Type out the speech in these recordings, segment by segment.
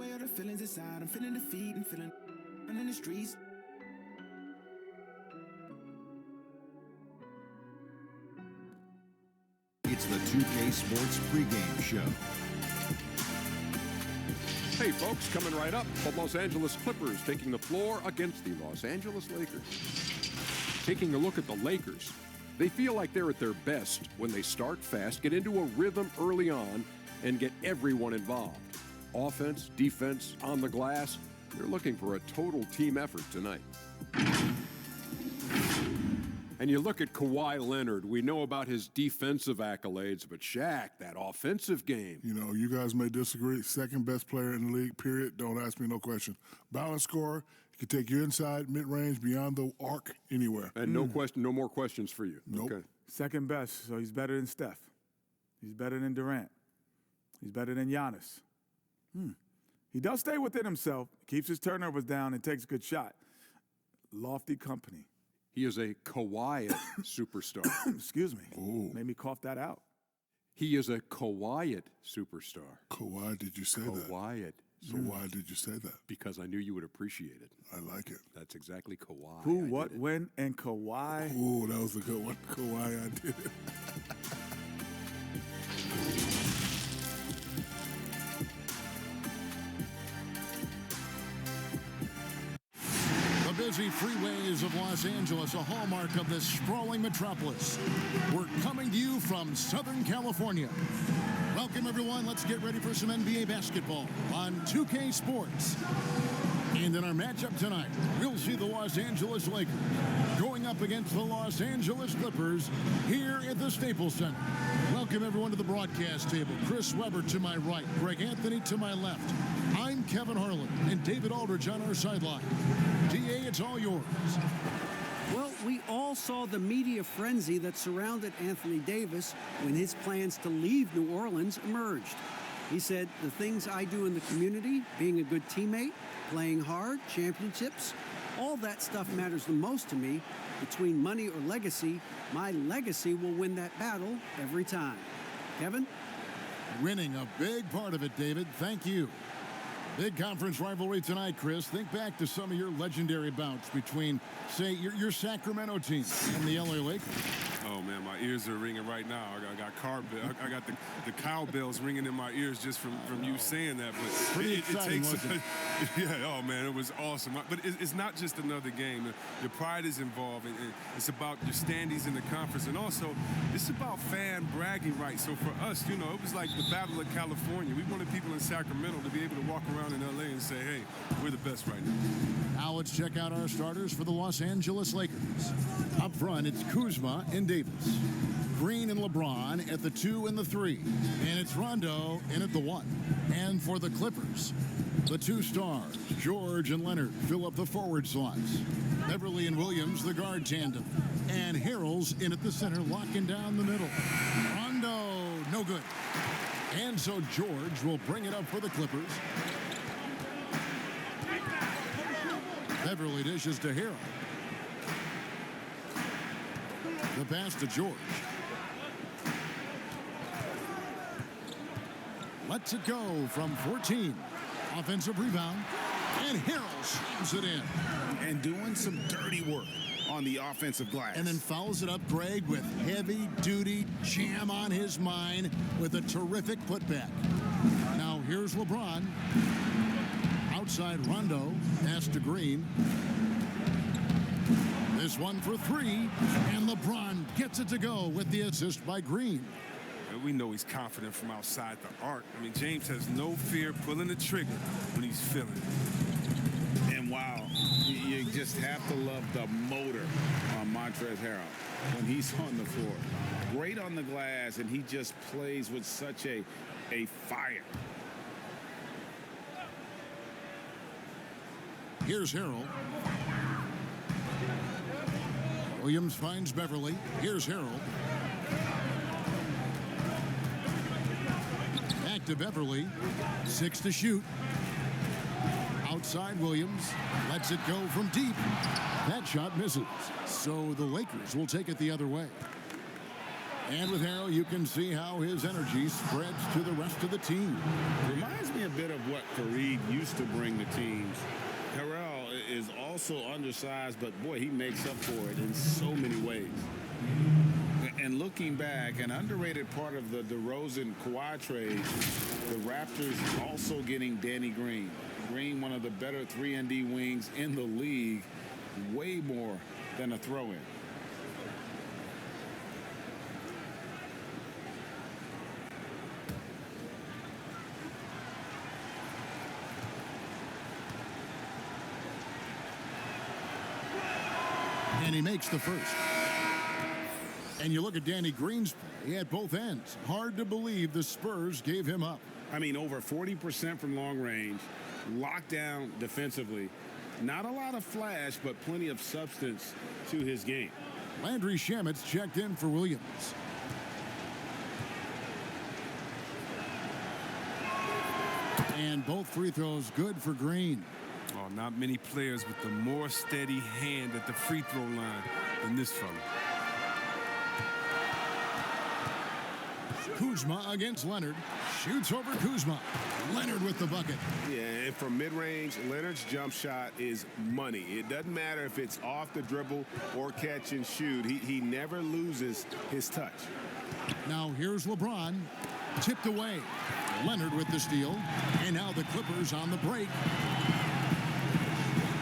away all the feelings inside. I'm feeling defeat and feeling in the streets. It's the 2K Sports pregame show. Hey folks, coming right up, the Los Angeles Clippers taking the floor against the Los Angeles Lakers. Taking a look at the Lakers, they feel like they're at their best when they start fast, get into a rhythm early on, and get everyone involved. Offense, defense, on the glass, they're looking for a total team effort tonight. And you look at Kawhi Leonard, we know about his defensive accolades, but Shaq, that offensive game. You know, you guys may disagree. Second best player in the league, period. Don't ask me no question. Balanced scorer. He can take you inside, mid-range, beyond the arc, anywhere. And no question, no more questions for you. Nope. Okay. Second best, so he's better than Steph. He's better than Durant. He's better than Giannis. He does stay within himself, keeps his turnovers down, and takes a good shot. Lofty company. He is a quiet superstar. Excuse me. Ooh. Made me cough that out. He is a quiet superstar. Why did you say that? Quiet. So why did you say that? Because I knew you would appreciate it. I like it. That's exactly Kawhi. Who, what, when, and Kawhi. Ooh, that was a good one. Kawhi, I did it. The busy freeways of Los Angeles, a hallmark of this sprawling metropolis. We're coming to you from Southern California. Welcome, everyone. Let's get ready for some NBA basketball on 2K Sports. And in our matchup tonight, we'll see the Los Angeles Lakers going up against the Los Angeles Clippers here at the Staples Center. Welcome, everyone, to the broadcast table. Chris Webber to my right, Greg Anthony to my left. I'm Kevin Harlan, and David Aldridge on our sideline. DA, it's all yours. Well, we all saw the media frenzy that surrounded Anthony Davis when his plans to leave New Orleans emerged. He said, the things I do in the community, being a good teammate, playing hard, championships, all that stuff matters the most to me. Between money or legacy, my legacy will win that battle every time. Kevin? Winning a big part of it, David. Thank you. Big conference rivalry tonight, Chris. Think back to some of your legendary bouts between, say, your Sacramento team and the LA Lakers. Oh, man, my ears are ringing right now. I got the cowbells ringing in my ears just from you saying that. But pretty exciting, wasn't it? Yeah, oh, man, it was awesome. But it's not just another game. Your pride is involved. And it's about your standings in the conference. And also, it's about fan bragging rights. So for us, you know, it was like the Battle of California. We wanted people in Sacramento to be able to walk around in L.A. and say, hey, we're the best right now. Now let's check out our starters for the Los Angeles Lakers. Up front, it's Kuzma and Davis. Green and LeBron at the 2 and the 3. And it's Rondo in at the 1. And for the Clippers, the 2 stars, George and Leonard, fill up the forward slots. Beverley and Williams, the guard tandem. And Harrell's in at the center, locking down the middle. Rondo, no good. And so George will bring it up for the Clippers. Beverley dishes to Harrell. The pass to George. Lets it go from 14. Offensive rebound. And Harrell slams it in. And doing some dirty work on the offensive glass. And then fouls it up, Greg, with heavy-duty jam on his mind with a terrific putback. Now here's LeBron. Outside Rondo. Pass to Green. This one for 3, and LeBron gets it to go with the assist by Green. And we know he's confident from outside the arc. I mean, James has no fear pulling the trigger when he's feeling it. And wow, you just have to love the motor on Montrezl Harrell when he's on the floor. Great on the glass, and he just plays with such a fire. Here's Harrell. Williams finds Beverley. Here's Harrell. Back to Beverley. 6 to shoot. Outside Williams. Lets it go from deep. That shot misses. So the Lakers will take it the other way. And with Harrell, you can see how his energy spreads to the rest of the team. Reminds me a bit of what Fareed used to bring to teams. Harrell is also undersized, but boy, he makes up for it in so many ways. And looking back, an underrated part of the DeRozan-Kawhi trade, the Raptors also getting Danny Green. Green, one of the better 3-and-D wings in the league, way more than a throw-in. And he makes the first. And you look at Danny Green's play at both ends. Hard to believe the Spurs gave him up. I mean, over 40% from long range, locked down defensively. Not a lot of flash, but plenty of substance to his game. Landry Shamet's checked in for Williams. And both free throws good for Green. Oh, not many players with the more steady hand at the free throw line than this fella. Kuzma against Leonard. Shoots over Kuzma. Leonard with the bucket. Yeah, and from mid-range, Leonard's jump shot is money. It doesn't matter if it's off the dribble or catch and shoot. He never loses his touch. Now here's LeBron. Tipped away. Leonard with the steal. And now the Clippers on the break.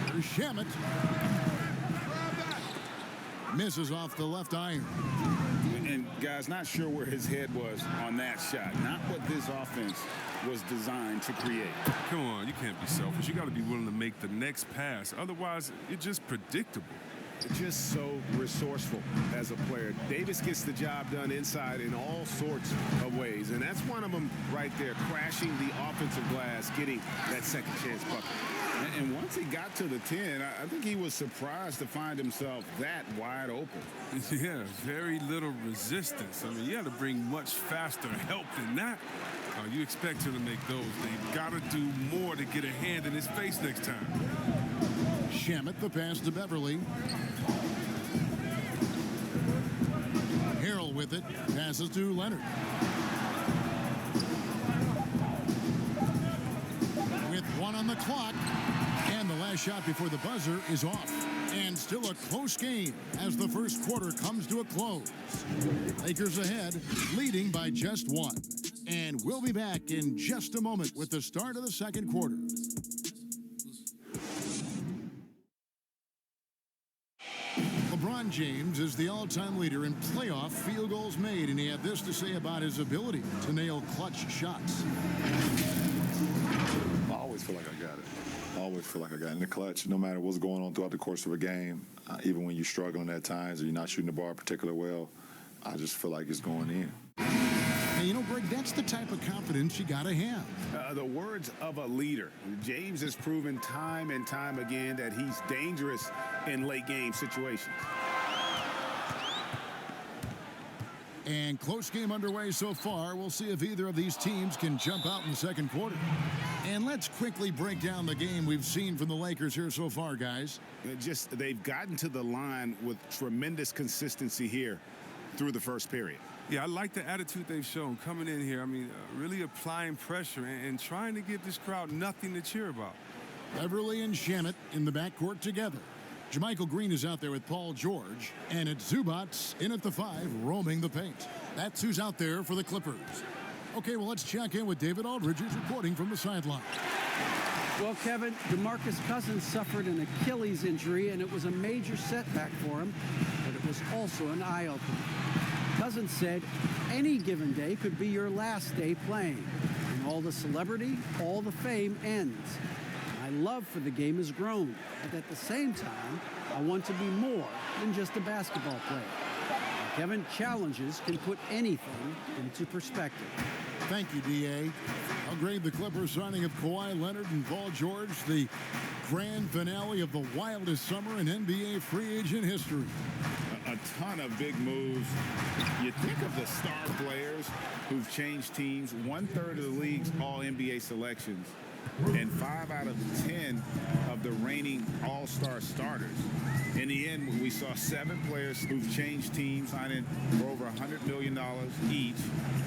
There's Shamet. Misses off the left iron. And guys, not sure where his head was on that shot. Not what this offense was designed to create. Come on, you can't be selfish. You got to be willing to make the next pass. Otherwise, it's just predictable. Just so resourceful as a player. Davis gets the job done inside in all sorts of ways. And that's one of them right there, crashing the offensive glass, getting that second chance bucket. And once he got to the 10, I think he was surprised to find himself that wide open. Yeah, very little resistance. I mean, you got to bring much faster help than that. You expect him to make those. They've got to do more to get a hand in his face next time. Shamet the pass to Beverley. Harrell with it. Passes to Leonard. With one on the clock. And the last shot before the buzzer is off. And still a close game as the first quarter comes to a close. Lakers ahead, leading by just one. And we'll be back in just a moment with the start of the second quarter. LeBron James is the all-time leader in playoff field goals made, and he had this to say about his ability to nail clutch shots. I always feel like I got it. I always feel like I got it in the clutch, no matter what's going on throughout the course of a game. Even when you're struggling at times or you're not shooting the ball particularly well, I just feel like it's going in. And you know, Greg, that's the type of confidence you got to have. The words of a leader. James has proven time and time again that he's dangerous in late game situations. And close game underway so far. We'll see if either of these teams can jump out in the second quarter. And let's quickly break down the game we've seen from the Lakers here so far, guys. They've gotten to the line with tremendous consistency here through the first period. Yeah, I like the attitude they've shown coming in here. I mean, really applying pressure and trying to give this crowd nothing to cheer about. Beverley and Shamet in the backcourt together. Jermichael Green is out there with Paul George. And it's Zubats in at the 5, roaming the paint. That's who's out there for the Clippers. Okay, well, let's check in with David Aldridge, who's reporting from the sideline. Well, Kevin, DeMarcus Cousins suffered an Achilles injury, and it was a major setback for him, but it was also an eye-opener. Cousins said any given day could be your last day playing, and all the celebrity, all the fame ends. My love for the game has grown, but at the same time, I want to be more than just a basketball player. Kevin, challenges can put anything into perspective. Thank you, D.A. I'll grade the Clippers signing of Kawhi Leonard and Paul George, the grand finale of the wildest summer in NBA free agent history. A ton of big moves. You think of the star players who've changed teams, 1/3 of the league's all-NBA selections. and 5 out of 10 of the reigning all-star starters. In the end, we saw 7 players who've changed teams, signing for over $100 million each.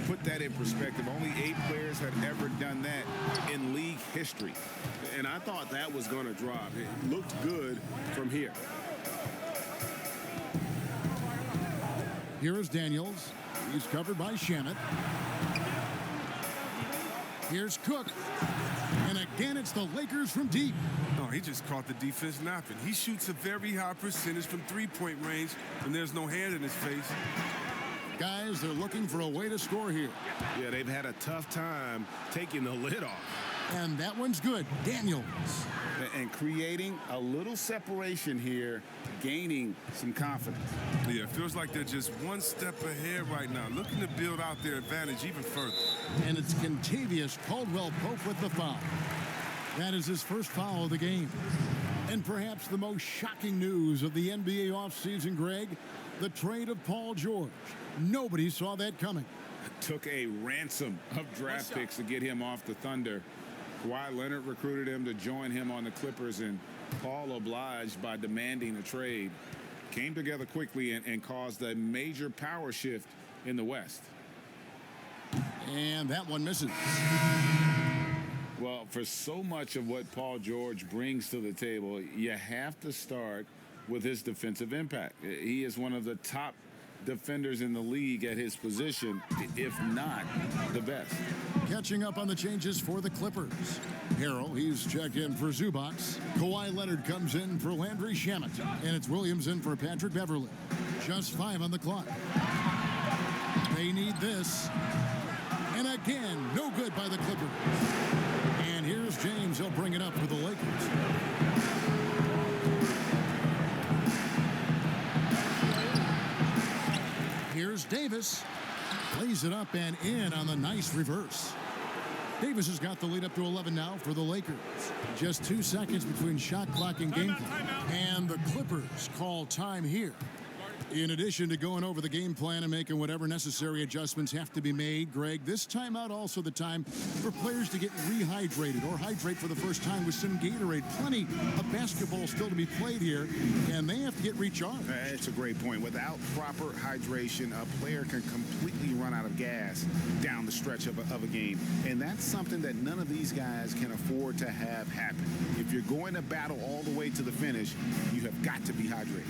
Put that in perspective, only 8 players had ever done that in league history. And I thought that was going to drop. It looked good from here. Here is Daniels. He's covered by Shamet. Here's Cook. And again, it's the Lakers from deep. No, he just caught the defense napping. He shoots a very high percentage from three-point range, and there's no hand in his face. Guys, they're looking for a way to score here. Yeah, they've had a tough time taking the lid off. And that one's good. Daniels. And creating a little separation here, gaining some confidence. Yeah, it feels like they're just one step ahead right now, looking to build out their advantage even further. And it's Contavious Caldwell-Pope with the foul. That is his first foul of the game. And perhaps the most shocking news of the NBA offseason, Greg, the trade of Paul George. Nobody saw that coming. Took a ransom of draft picks to get him off the Thunder. Kawhi Leonard recruited him to join him on the Clippers, and Paul obliged by demanding a trade. Came together quickly and caused a major power shift in the West. And that one misses. Well, for so much of what Paul George brings to the table, you have to start with his defensive impact. He is one of the top defenders in the league at his position, if not the best. Catching up on the changes for the Clippers. Harrell, he's checked in for Zubac. Kawhi Leonard comes in for Landry Shamet. And it's Williams in for Patrick Beverley. Just 5 on the clock. They need this. And again, no good by the Clippers. And here's James. He'll bring it up for the Lakers. Here's Davis. Plays it up and in on the nice reverse. Davis has got the lead up to 11 now for the Lakers. Just 2 seconds between shot clock and game clock. And the Clippers call time here. In addition to going over the game plan and making whatever necessary adjustments have to be made, Greg, this timeout also the time for players to get rehydrated or hydrate for the first time with some Gatorade. Plenty of basketball still to be played here, and they have to get recharged. That's a great point. Without proper hydration, a player can completely run out of gas down the stretch of a game. And that's something that none of these guys can afford to have happen. If you're going to battle all the way to the finish, you have got to be hydrated.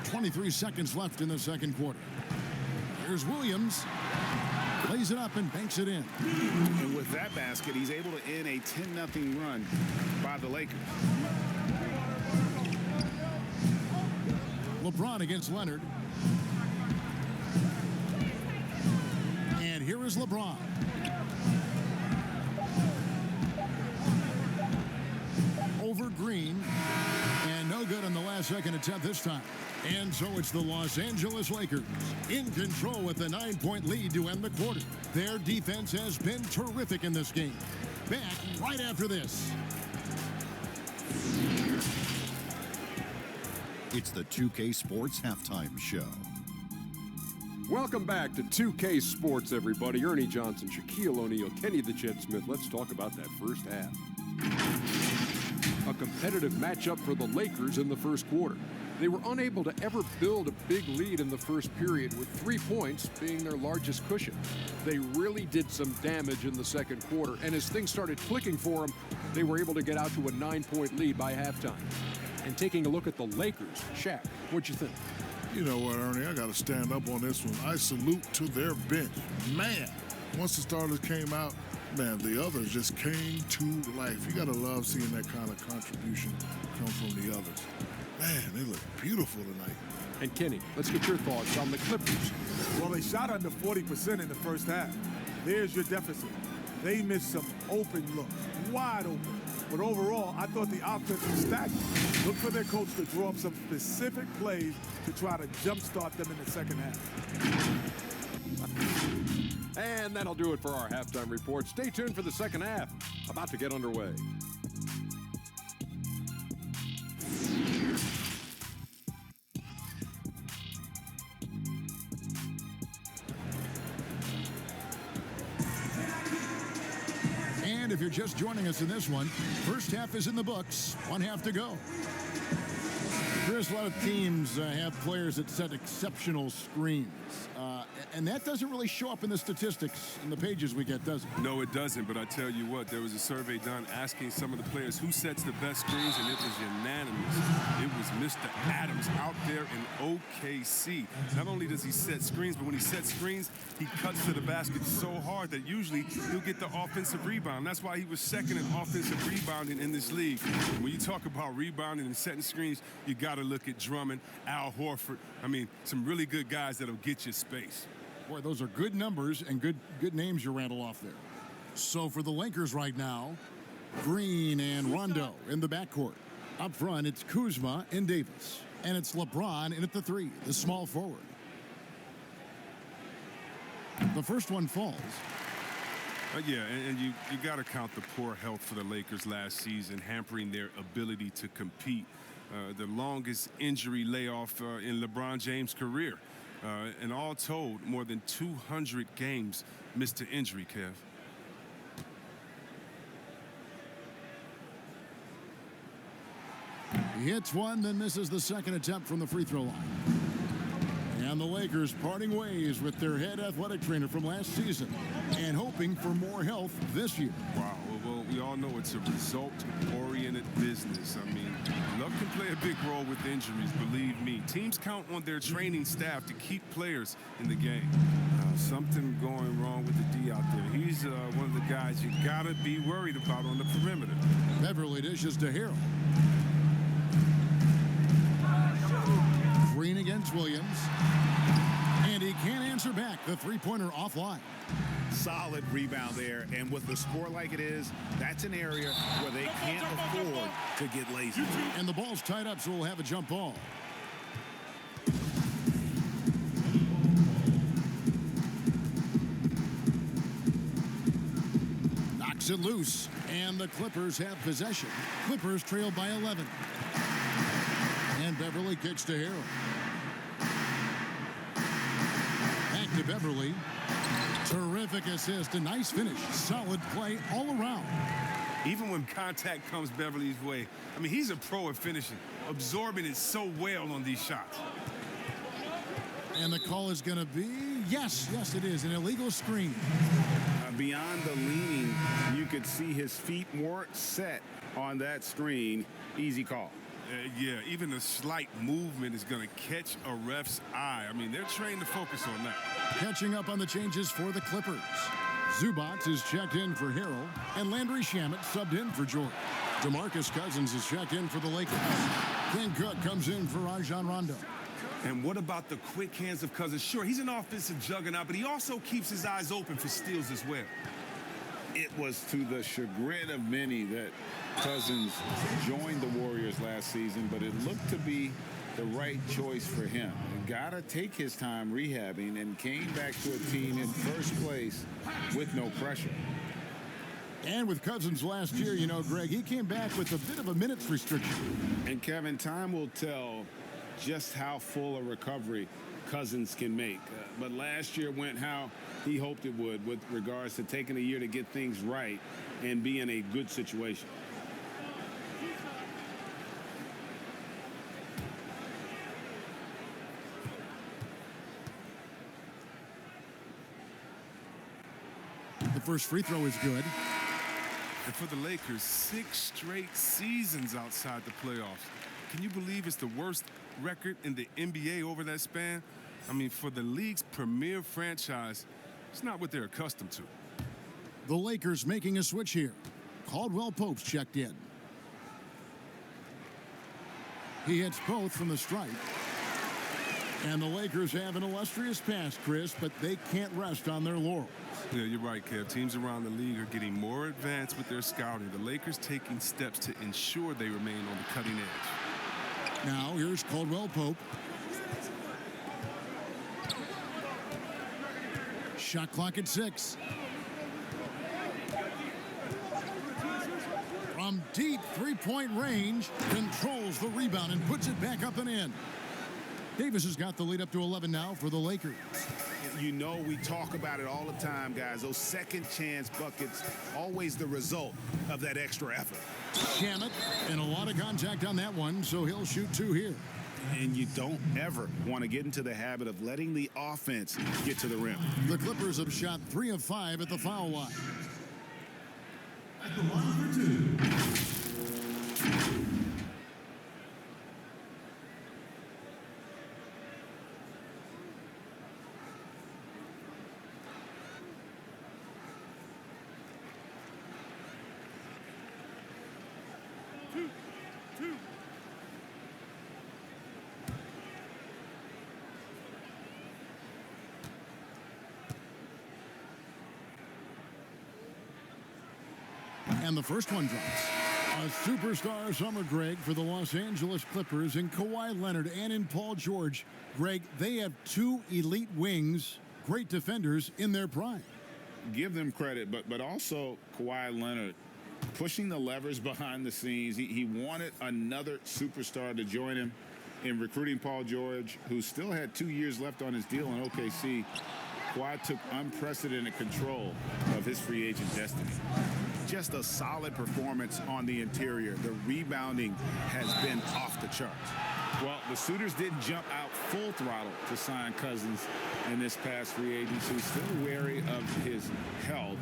.23 seconds left in the second quarter. Here's Williams. Plays it up and banks it in. And with that basket, he's able to end a 10-0 run by the Lakers. LeBron against Leonard. And here is LeBron. Over Green. And no good on the last second attempt this time. And so it's the Los Angeles Lakers in control with a 9-point lead to end the quarter. Their defense has been terrific in this game. Back right after this. It's the 2K Sports Halftime Show. Welcome back to 2K Sports, everybody. Ernie Johnson, Shaquille O'Neal, Kenny the Jet Smith. Let's talk about that first half. A competitive matchup for the Lakers in the first quarter. They were unable to ever build a big lead in the first period, with 3 points being their largest cushion. They really did some damage in the second quarter, and as things started clicking for them, they were able to get out to a 9-point lead by halftime. And taking a look at the Lakers, Shaq, what'd you think? You know what, Ernie, I got to stand up on this one. I salute to their bench. Man, once the starters came out, man, the others just came to life. You got to love seeing that kind of contribution come from the others. Man, they look beautiful tonight. And Kenny, let's get your thoughts on the Clippers. Well, they shot under 40% in the first half. There's your deficit. They missed some open looks, wide open. But overall, I thought the offense was stagnant. Look for their coach to draw up some specific plays to try to jumpstart them in the second half. And that'll do it for our halftime report. Stay tuned for the second half, about to get underway. And if you're just joining us in this one, first half is in the books, one half to go. Chris, a lot of teams have players that set exceptional screens. And that doesn't really show up in the statistics in the pages we get, does it? No, it doesn't, but I tell you what, there was a survey done asking some of the players who sets the best screens, and it was unanimous. It was Mr. Adams out there in OKC. Not only does he set screens, but when he sets screens, he cuts to the basket so hard that usually he'll get the offensive rebound. That's why he was second in offensive rebounding in this league. And when you talk about rebounding and setting screens, you got to look at Drummond, Al Horford. I mean, some really good guys that'll get you space. Boy, those are good numbers and good names you rattle off there. So for the Lakers right now, Green and Rondon in the backcourt. Up front, it's Kuzma and Davis. And it's LeBron in at the three, the small forward. The first one falls. Yeah, and you got to count the poor health for the Lakers last season, hampering their ability to compete. The longest injury layoff in LeBron James' career. And all told, more than 200 games missed to injury, Kev. He hits one, then misses the second attempt from the free throw line. And the Lakers parting ways with their head athletic trainer from last season and hoping for more health this year. Wow, well, we all know it's a result-oriented business. I mean, luck can play a big role with injuries, believe me. Teams count on their training staff to keep players in the game. Something going wrong with the D out there. He's one of the guys you gotta be worried about on the perimeter. Beverley dishes to Harrell. Green against Williams. And he can't answer back. The three-pointer offline. Solid rebound there, and with the score like it is, that's an area where they can't afford to get lazy. And the ball's tied up, so we'll have a jump ball. Knocks it loose, and the Clippers have possession. Clippers trail by 11. And Beverley kicks to Harrell. Back to Beverley. Terrific assist, a nice finish. Solid play all around. Even when contact comes Beverley's way, I mean, he's a pro at finishing, absorbing it so well on these shots. And the call is going to be, yes, it is, an illegal screen. Beyond the leaning, you could see his feet weren't set on that screen. Easy call. Yeah, even a slight movement is going to catch a ref's eye. I mean, they're trained to focus on that. Catching up on the changes for the Clippers. Zubats is checked in for Harrell, and Landry Shamet subbed in for George. DeMarcus Cousins is checked in for the Lakers. Ken Cook comes in for Rajon Rondo. And what about the quick hands of Cousins? Sure, he's an offensive juggernaut, but he also keeps his eyes open for steals as well. It was to the chagrin of many that Cousins joined the Warriors last season, but it looked to be the right choice for him. He got to take his time rehabbing and came back to a team in first place with no pressure. And with Cousins last year, you know, Greg, he came back with a bit of a minutes restriction. And Kevin, time will tell just how full a recovery Cousins can make. But last year went how he hoped it would with regards to taking a year to get things right and be in a good situation. The first free throw is good. And for the Lakers, 6 straight seasons outside the playoffs. Can you believe it's the worst record in the NBA over that span? I mean, for the league's premier franchise, It's not what they're accustomed to. The Lakers making a switch here. Caldwell Pope's checked in. He hits both from the stripe. And the Lakers have an illustrious past, Chris, but they can't rest on their laurels. Yeah, you're right, Kev. Teams around the league are getting more advanced with their scouting. The Lakers taking steps to ensure they remain on the cutting edge. Now, here's Caldwell Pope. Shot clock at 6. From deep three-point range, controls the rebound and puts it back up and in. Davis has got the lead up to 11 now for the Lakers. You know, we talk about it all the time, guys. Those second chance buckets, always the result of that extra effort. Shamet, and a lot of contact on that one, so he'll shoot 2 here. And you don't ever want to get into the habit of letting the offense get to the rim. The Clippers have shot 3 of 5 at the foul line. At the line for 2. And the first one drops. A superstar summer, Greg, for the Los Angeles Clippers in Kawhi Leonard and in Paul George. Greg, they have 2 elite wings, great defenders in their prime. Give them credit, but also Kawhi Leonard pushing the levers behind the scenes. He wanted another superstar to join him in recruiting Paul George, who still had 2 years left on his deal in OKC. Kawhi took unprecedented control of his free agent destiny. Just a solid performance on the interior. The rebounding has been off the charts. Well, the suitors didn't jump out full throttle to sign Cousins in this past free agency. Still wary of his health.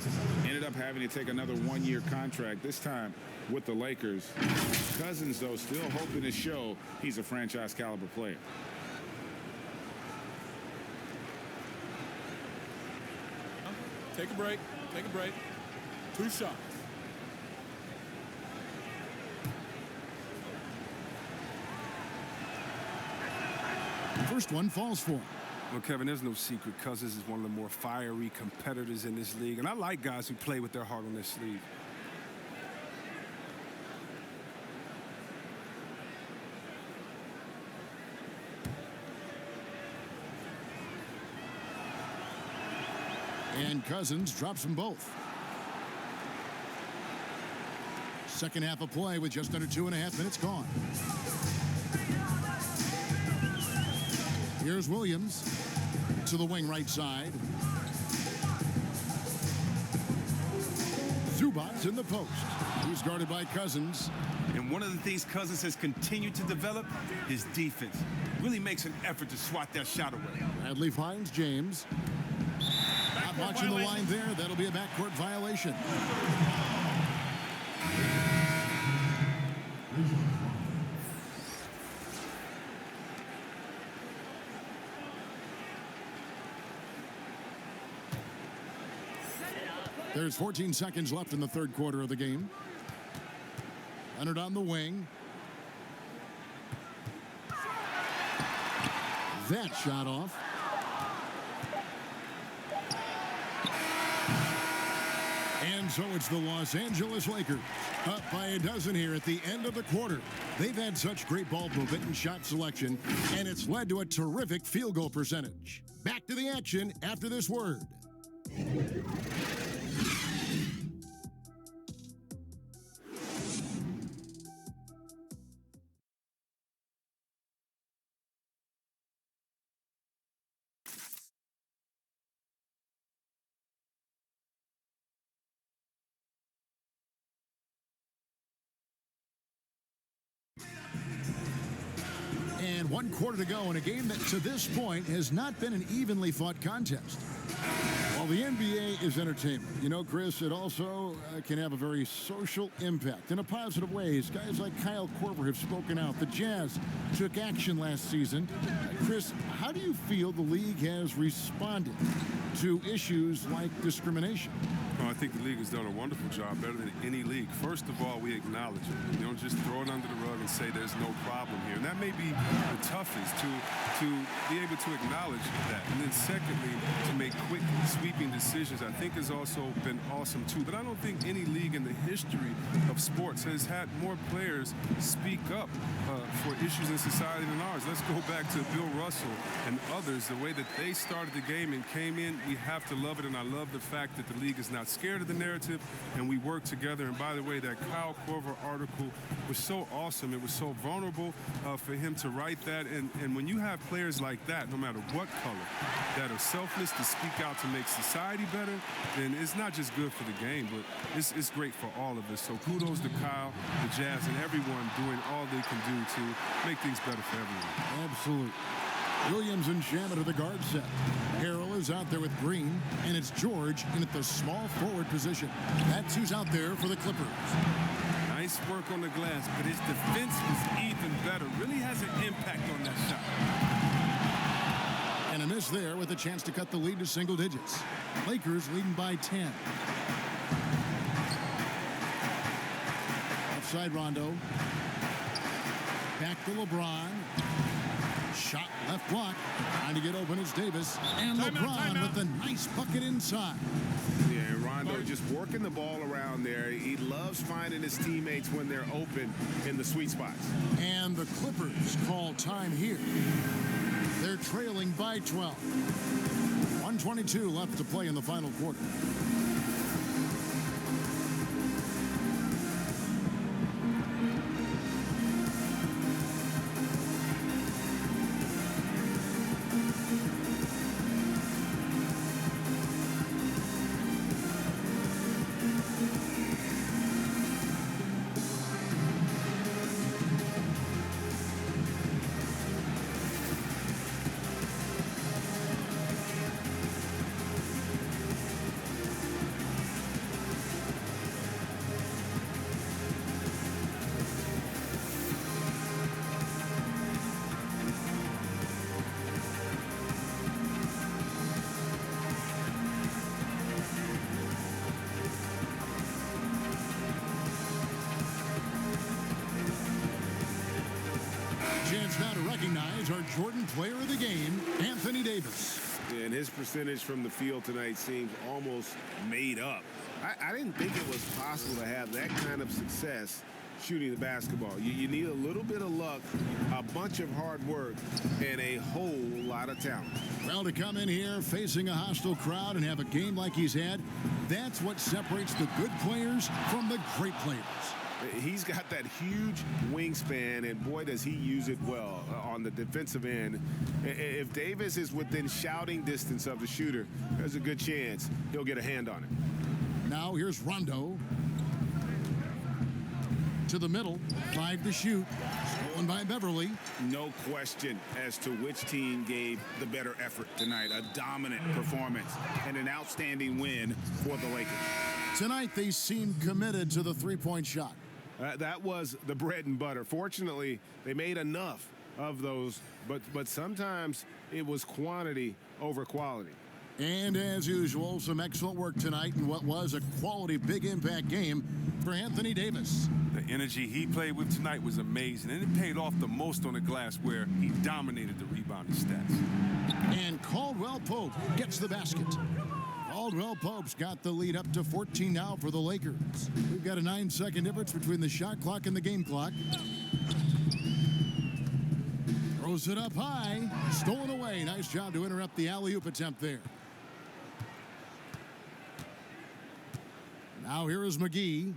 Ended up having to take another 1-year contract, this time with the Lakers. Cousins, though, still hoping to show he's a franchise caliber player. Take a break. Take a break. 2 shots. First one falls for him. Well, Kevin, there's no secret. Cousins is one of the more fiery competitors in this league, and I like guys who play with their heart on their sleeve. And Cousins drops them both. Second half of play with just under 2.5 minutes gone. Here's Williams to the wing right side. Zubac's in the post. He's guarded by Cousins. And one of the things Cousins has continued to develop, his defense. Really makes an effort to swat that shot away. Bradley finds James. Not watching the line there. That'll be a backcourt violation. There's 14 seconds left in the third quarter of the game. Leonard on the wing. That shot off. And so it's the Los Angeles Lakers up by a dozen here at the end of the quarter. They've had such great ball movement and shot selection, and it's led to a terrific field goal percentage. Back to the action after this word. And 1 quarter to go in a game that to this point has not been an evenly fought contest. While the NBA is entertainment, you know, Chris, it also can have a very social impact in a positive ways. Guys like Kyle Korver have spoken out. The Jazz took action last season. Chris, how do you feel the league has responded to issues like discrimination. Well, I think the league has done a wonderful job, better than any league. First of all, we acknowledge it. You don't just throw it under the rug and say there's no problem here. And that may be the toughest, to be able to acknowledge that. And then secondly, to make quick, sweeping decisions, I think has also been awesome too. But I don't think any league in the history of sports has had more players speak up for issues in society than ours. Let's go back to Bill Russell and others, the way that they started the game and came in. We have to love it, and I love the fact that the league is not scared of the narrative, and we work together. And by the way, that Kyle Korver article was so awesome. It was so vulnerable for him to write that. And when you have players like that, no matter what color, that are selfless to speak out to make society better, then it's not just good for the game, but it's great for all of us. So kudos to Kyle, the Jazz, and everyone doing all they can do to make things better for everyone. Absolutely. Williams and Shaman are the guard set. Harrell is out there with Green, and it's George in at the small forward position. That's who's out there for the Clippers. Nice work on the glass, but his defense was even better. Really has an impact on that shot. And a miss there with a chance to cut the lead to single digits. Lakers leading by 10. Outside Rondo. Back to LeBron. Shot left block. Trying to get open is Davis. And LeBron with a nice bucket inside. Yeah, Rondo just working the ball around there. He loves finding his teammates when they're open in the sweet spots. And the Clippers call time here. They're trailing by 12. 1:22 left to play in the final quarter. Chance now to recognize our Jordan player of the game, Anthony Davis. And his percentage from the field tonight seems almost made up. I didn't think it was possible to have that kind of success shooting the basketball. You need a little bit of luck, a bunch of hard work, and a whole lot of talent. Well, to come in here facing a hostile crowd and have a game like he's had, that's what separates the good players from the great players. He's got that huge wingspan, and boy, does he use it well on the defensive end. If Davis is within shouting distance of the shooter, there's a good chance he'll get a hand on it. Now here's Rondo. To the middle, 5 to shoot. Stolen by Beverley. No question as to which team gave the better effort tonight. A dominant performance and an outstanding win for the Lakers. Tonight, they seem committed to the three-point shot. That was the bread and butter. Fortunately, they made enough of those, but sometimes it was quantity over quality. And as usual, some excellent work tonight in what was a quality big impact game for Anthony Davis. The energy he played with tonight was amazing, and it paid off the most on the glass where he dominated the rebounding stats. And Caldwell Pope gets the basket. Caldwell Pope's got the lead up to 14 now for the Lakers. We've got a 9-second difference between the shot clock and the game clock. Throws it up high. Stolen away. Nice job to interrupt the alley-oop attempt there. Now here is McGee.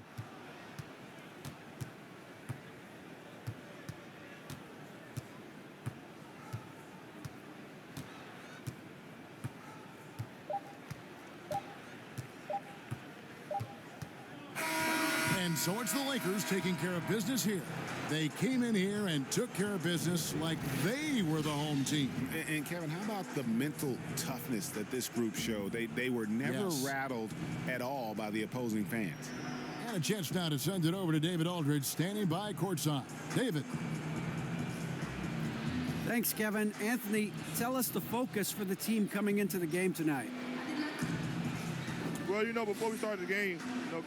And so it's the Lakers taking care of business here. They came in here and took care of business like they were the home team. And Kevin, how about the mental toughness that this group showed? They were never rattled at all by the opposing fans. And a chance now to send it over to David Aldridge, standing by courtside. David. Thanks, Kevin. Anthony, tell us the focus for the team coming into the game tonight. Well, before we started the game,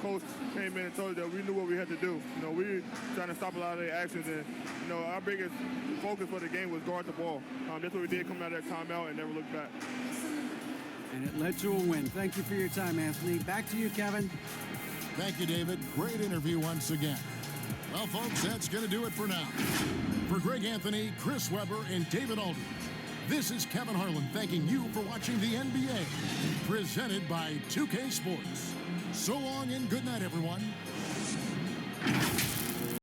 Coach came in and told us that we knew what we had to do. We were trying to stop a lot of their actions, and, our biggest focus for the game was guard the ball. That's what we did coming out of that timeout and never looked back. And it led to a win. Thank you for your time, Anthony. Back to you, Kevin. Thank you, David. Great interview once again. Well, folks, that's going to do it for now. For Greg Anthony, Chris Webber, and David Aldridge, this is Kevin Harlan thanking you for watching the NBA, presented by 2K Sports. So long and good night, everyone.